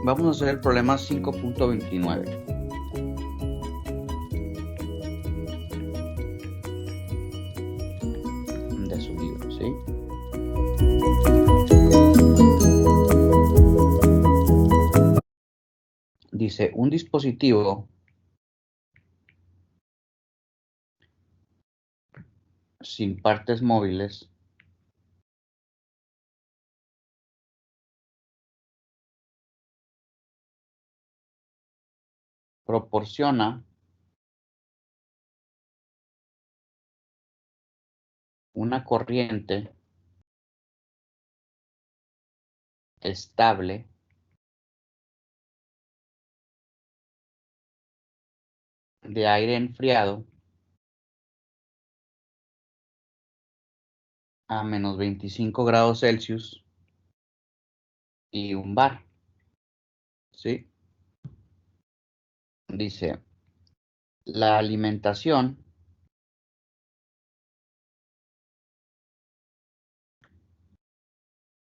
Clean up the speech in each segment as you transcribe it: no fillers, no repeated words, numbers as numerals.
Vamos a hacer el problema 5.29. De su libro, ¿sí? Dice, un dispositivo sin partes móviles proporciona una corriente estable de aire enfriado a menos 25 grados Celsius y un bar, ¿sí? Dice, la alimentación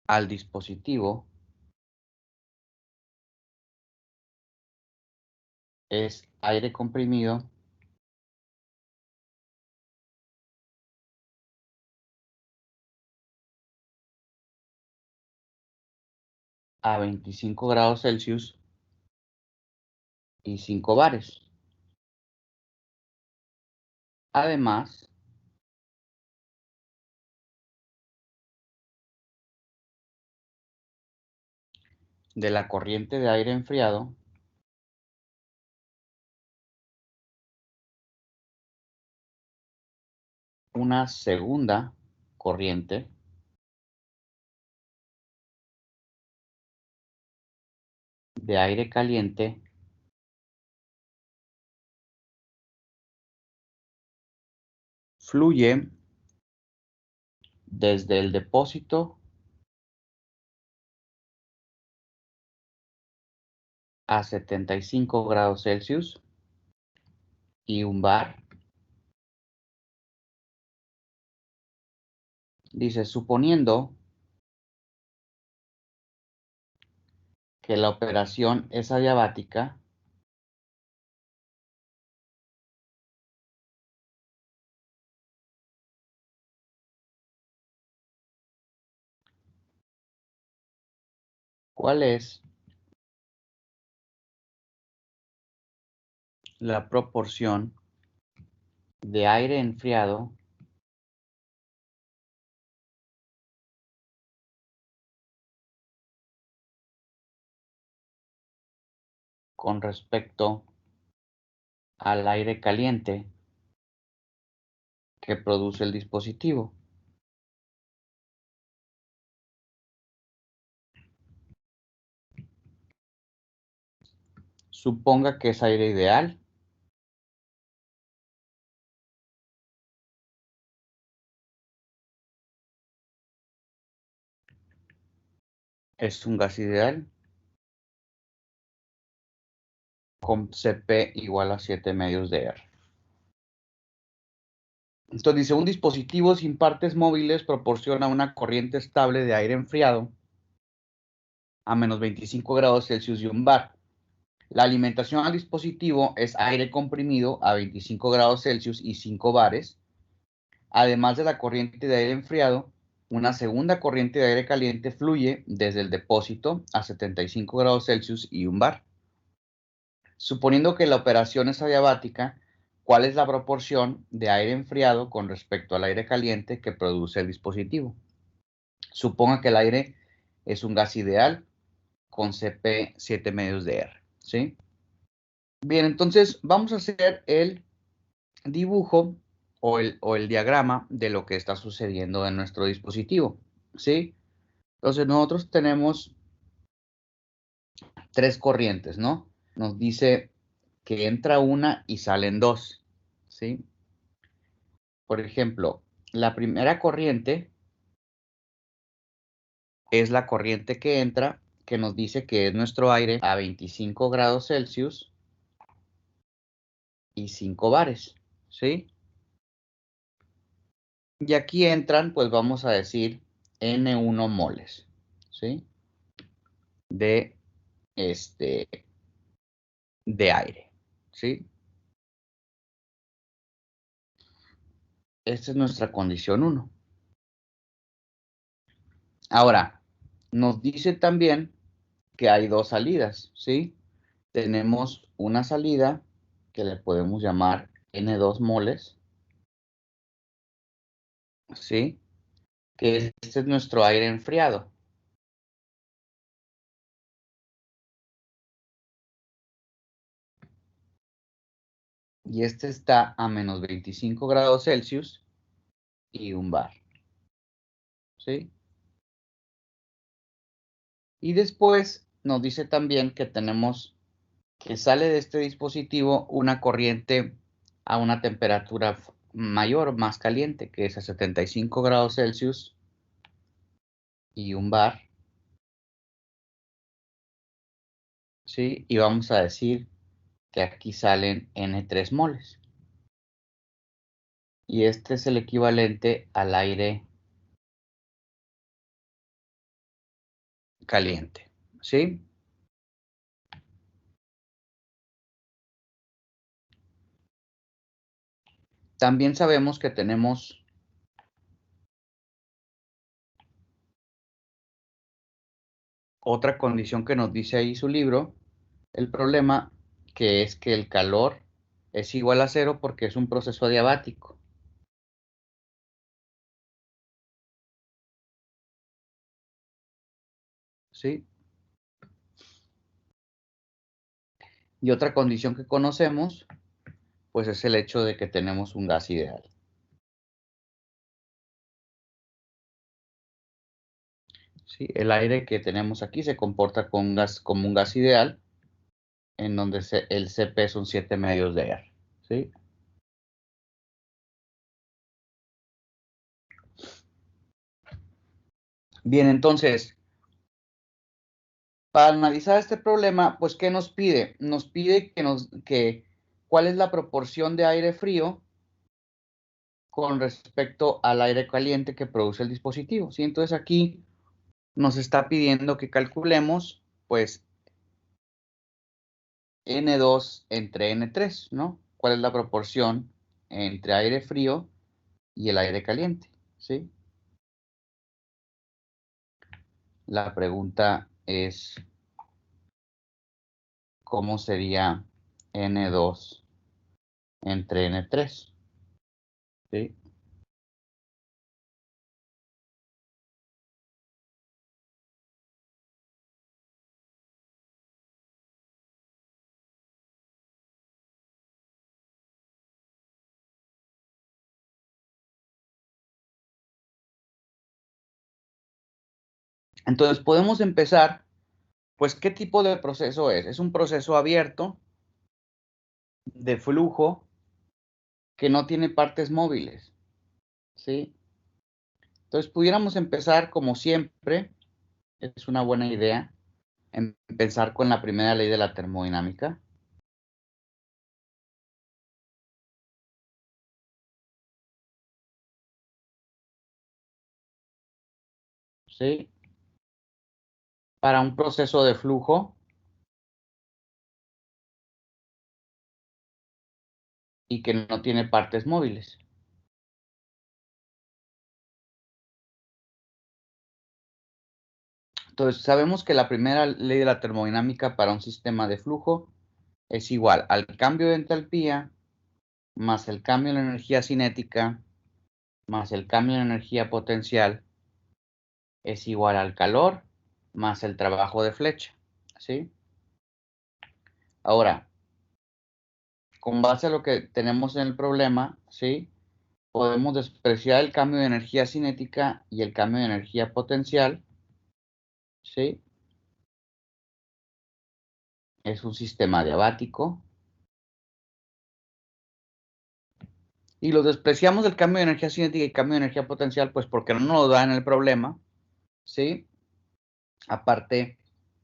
al dispositivo es aire comprimido a 25 grados Celsius y 5 bares. Además, de la corriente de aire enfriado una segunda corriente de aire caliente fluye desde el depósito a 75 grados Celsius y un bar. Dice, suponiendo que la operación es adiabática, ¿cuál es la proporción de aire enfriado con respecto al aire caliente que produce el dispositivo? Suponga que es aire ideal. Es un gas ideal con Cp igual a 7 medios de R. Entonces dice, un dispositivo sin partes móviles proporciona una corriente estable de aire enfriado a menos 25 grados Celsius y un bar. La alimentación al dispositivo es aire comprimido a 25 grados Celsius y 5 bares. Además de la corriente de aire enfriado, una segunda corriente de aire caliente fluye desde el depósito a 75 grados Celsius y un bar. Suponiendo que la operación es adiabática, ¿cuál es la proporción de aire enfriado con respecto al aire caliente que produce el dispositivo? Suponga que el aire es un gas ideal con Cp 7 medios de R, ¿sí? Bien, entonces vamos a hacer el dibujo o el diagrama de lo que está sucediendo en nuestro dispositivo, ¿sí? Entonces nosotros tenemos tres corrientes, ¿no? Nos dice que entra una y salen dos, ¿sí? Por ejemplo, la primera corriente es la corriente que entra, que nos dice que es nuestro aire a 25 grados Celsius y 5 bares, ¿sí? Y aquí entran, pues vamos a decir, N1 moles, ¿sí? De de aire, ¿sí? Esta es nuestra condición 1. Ahora, nos dice también que hay dos salidas, ¿sí? Tenemos una salida que le podemos llamar N2 moles, ¿sí? Que este es nuestro aire enfriado. Y este está a menos 25 grados Celsius y 1 bar, ¿sí? Y después nos dice también que tenemos que sale de este dispositivo una corriente a una temperatura mayor, más caliente, que es a 75 grados Celsius y 1 bar, ¿sí? Y vamos a decir que aquí salen N3 moles. Y este es el equivalente al aire caliente, ¿sí? También sabemos que tenemos otra condición que nos dice ahí su libro, el problema, que es que el calor es igual a 0 porque es un proceso adiabático, ¿sí? Y otra condición que conocemos, pues es el hecho de que tenemos un gas ideal. ¿Sí? El aire que tenemos aquí se comporta con gas, como un gas ideal, en donde el Cp son 7 medios de R, ¿sí? Bien, entonces, para analizar este problema, pues, ¿qué nos pide? Nos pide cuál es la proporción de aire frío con respecto al aire caliente que produce el dispositivo, ¿sí? Entonces aquí nos está pidiendo que calculemos, pues, N2 entre N3, ¿no? ¿Cuál es la proporción entre aire frío y el aire caliente? ¿Sí? La pregunta es, ¿cómo sería N2 entre N3? ¿Sí? Entonces podemos empezar, pues, ¿qué tipo de proceso es? Es un proceso abierto de flujo que no tiene partes móviles, ¿sí? Entonces pudiéramos empezar como siempre, es una buena idea, empezar con la primera ley de la termodinámica, ¿sí? Para un proceso de flujo y que no tiene partes móviles. Entonces, sabemos que la primera ley de la termodinámica para un sistema de flujo es igual al cambio de entalpía más el cambio en la energía cinética más el cambio en energía potencial es igual al calor más el trabajo de flecha, ¿sí? Ahora, con base a lo que tenemos en el problema, ¿sí? Podemos despreciar el cambio de energía cinética y el cambio de energía potencial, ¿sí? Es un sistema adiabático. Y lo despreciamos el cambio de energía cinética y cambio de energía potencial, pues porque no nos lo da en el problema, ¿sí? Aparte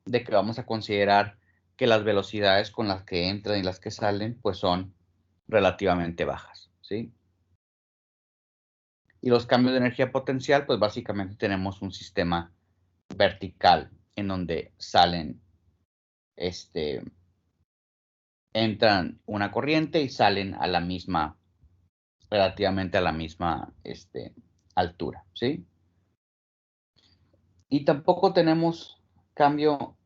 de que vamos a considerar que las velocidades con las que entran y las que salen, pues son relativamente bajas, ¿sí? Y los cambios de energía potencial, pues básicamente tenemos un sistema vertical en donde salen entran una corriente y salen a la misma, relativamente a la misma altura, ¿sí? Y tampoco tenemos cambio,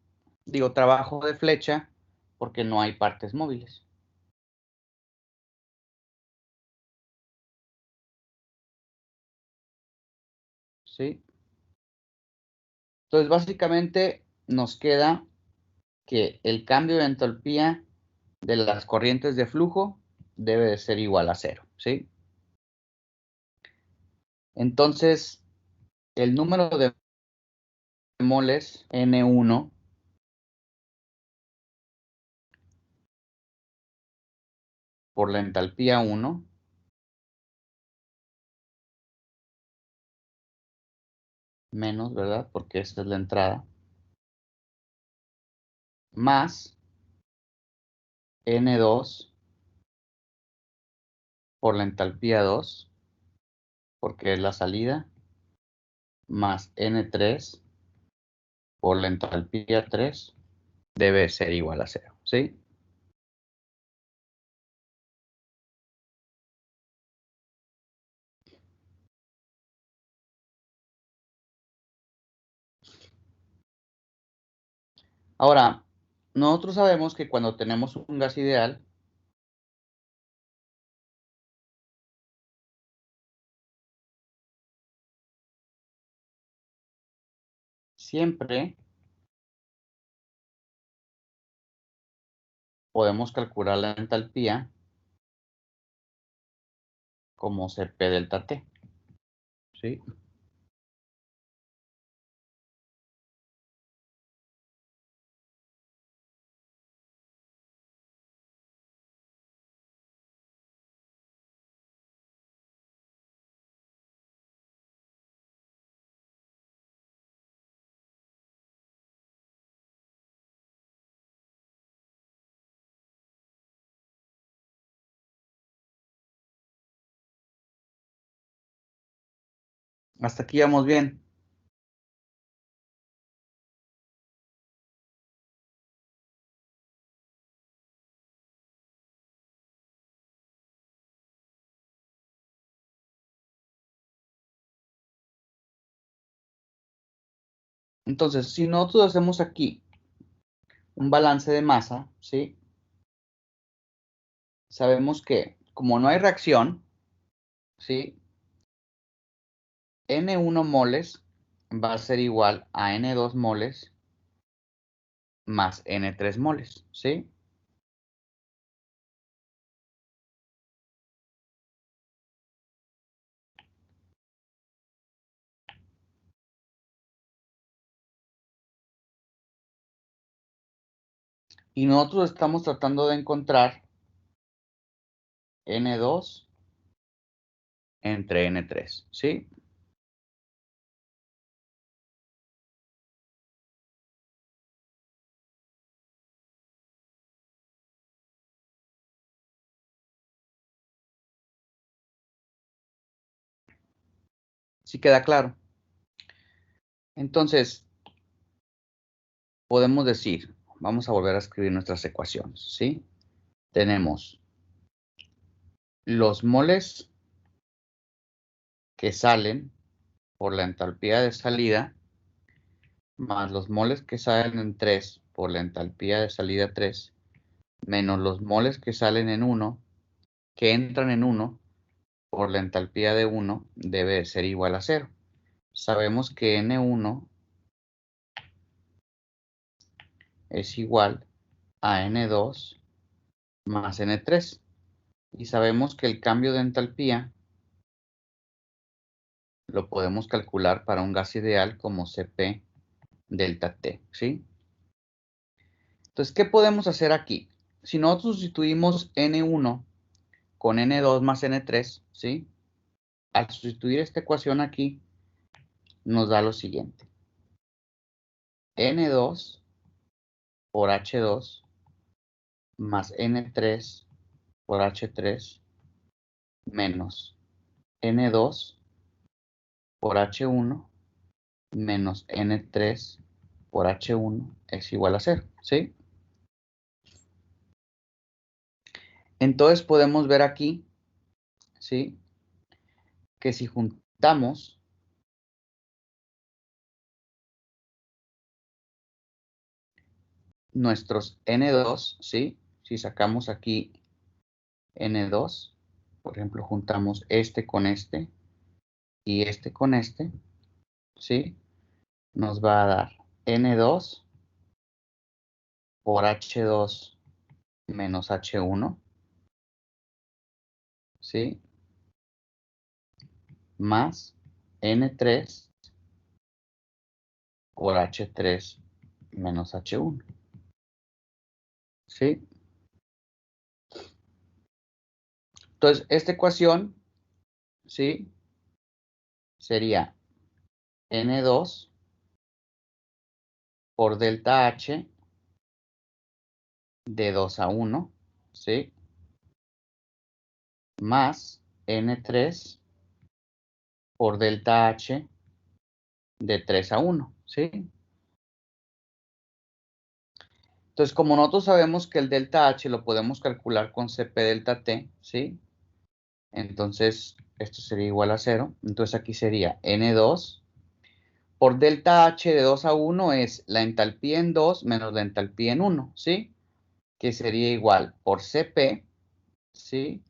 trabajo de flecha, porque no hay partes móviles. ¿Sí? Entonces, básicamente nos queda que el cambio de entalpía de las corrientes de flujo debe de ser igual a 0, ¿sí? Entonces, el número de moles N1 por la entalpía 1 menos, ¿verdad? Porque esta es la entrada, más N2 por la entalpía 2, porque es la salida, más N3 por la entalpía 3, debe ser igual a 0, ¿sí? Ahora, nosotros sabemos que cuando tenemos un gas ideal, siempre podemos calcular la entalpía como Cp delta T, ¿sí? Hasta aquí vamos bien. Entonces, si nosotros hacemos aquí un balance de masa, ¿sí? Sabemos que como no hay reacción, ¿sí? N1 moles va a ser igual a N2 moles más N3 moles, ¿sí? Y nosotros estamos tratando de encontrar N2 entre N3, ¿sí? ¿Sí queda claro? Entonces, podemos decir, vamos a volver a escribir nuestras ecuaciones, ¿sí? Tenemos los moles que salen por la entalpía de salida más los moles que salen en 3 por la entalpía de salida 3 menos los moles que salen en 1 que entran en 1 por la entalpía de 1 debe ser igual a 0. Sabemos que N1 es igual a N2 más N3 y sabemos que el cambio de entalpía lo podemos calcular para un gas ideal como Cp delta T, ¿sí? Entonces, ¿qué podemos hacer aquí? Si nosotros sustituimos N1 con N2 más N3, ¿sí? Al sustituir esta ecuación aquí, nos da lo siguiente. N2 por H2 más N3 por H3 menos N2 por H1 menos N3 por H1 es igual a 0, ¿sí? Entonces podemos ver aquí, ¿sí? Que si juntamos nuestros N2, ¿sí? Si sacamos aquí N2, por ejemplo, juntamos este con este y este con este, ¿sí? Nos va a dar N2 por H2 menos H1, ¿sí? Más N3 por H3 menos H1, ¿sí? Entonces, esta ecuación, ¿sí? Sería N2 por delta H de 2 a 1, ¿sí? Más N3 por delta H de 3 a 1, ¿sí? Entonces, como nosotros sabemos que el delta H lo podemos calcular con CP delta T, ¿sí? Entonces, esto sería igual a 0. Entonces, aquí sería N2 por delta H de 2 a 1 es la entalpía en 2 menos la entalpía en 1, ¿sí? Que sería igual por CP, ¿sí?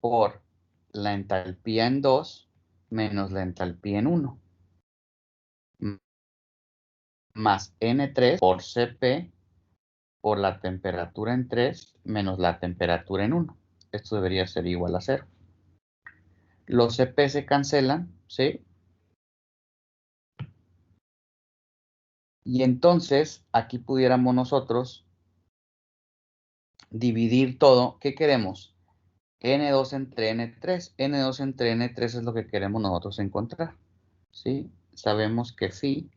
Por la entalpía en 2 menos la entalpía en 1. Más N3 por CP por la temperatura en 3 menos la temperatura en 1. Esto debería ser igual a 0. Los CP se cancelan, ¿sí? Y entonces aquí pudiéramos nosotros dividir todo. ¿Qué queremos? N2 entre N3. N2 entre N3 es lo que queremos nosotros encontrar, ¿sí? Sabemos que phi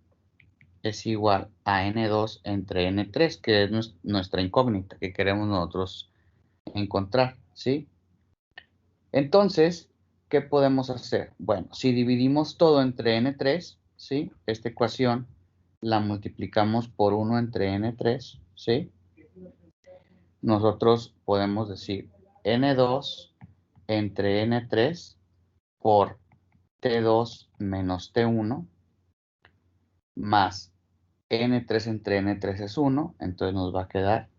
es igual a N2 entre N3, que es nuestra incógnita que queremos nosotros encontrar, ¿sí? Entonces, ¿qué podemos hacer? Bueno, si dividimos todo entre N3, ¿sí? Esta ecuación la multiplicamos por 1 entre N3, ¿sí? Nosotros podemos decir N2 entre N3 por T2 menos T1 más N3 entre N3 es 1, entonces nos va a quedar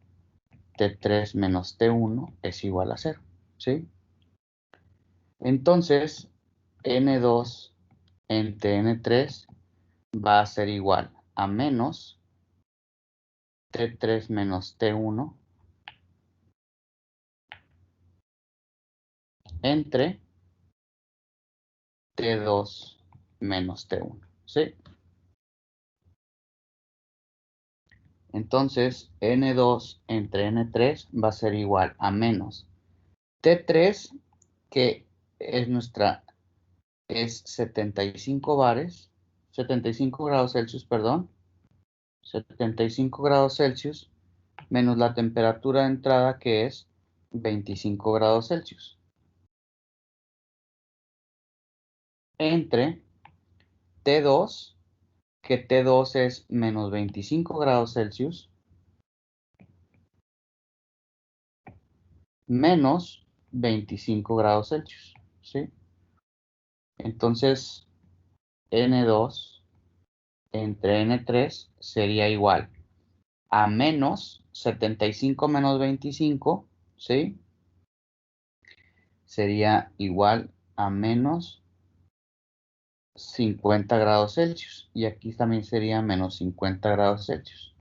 T3 menos T1 es igual a 0, ¿sí? Entonces, N2 entre N3 va a ser igual a menos T3 menos T1 entre T2 menos T1, ¿sí? Entonces, N2 entre N3 va a ser igual a menos T3, que es 75 bares, 75 grados Celsius, perdón, 75 grados Celsius, menos la temperatura de entrada, que es 25 grados Celsius, entre T2, que T2 es menos 25 grados Celsius, menos 25 grados Celsius, ¿sí? Entonces, N2 entre N3 sería igual a menos 75 menos 25, ¿sí? Sería igual a menos 50 grados Celsius. Y aquí también sería menos 50 grados Celsius.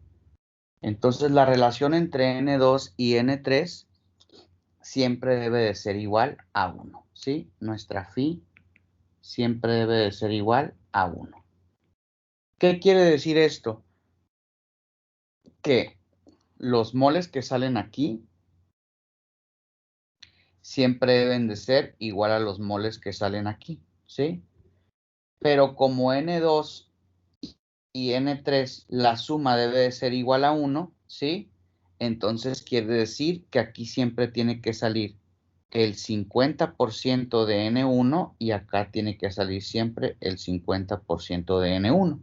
Entonces, la relación entre N2 y N3 siempre debe de ser igual a 1, ¿sí? Nuestra phi siempre debe de ser igual a 1. ¿Qué quiere decir esto? Que los moles que salen aquí siempre deben de ser igual a los moles que salen aquí, ¿sí? Pero como N2 y N3, la suma debe de ser igual a 1, ¿sí? Entonces quiere decir que aquí siempre tiene que salir el 50% de N1 y acá tiene que salir siempre el 50% de N1.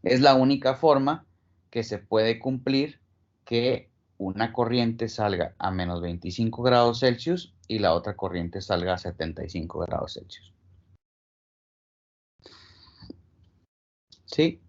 Es la única forma que se puede cumplir que una corriente salga a menos 25 grados Celsius y la otra corriente salga a 75 grados Celsius. ¿Sí?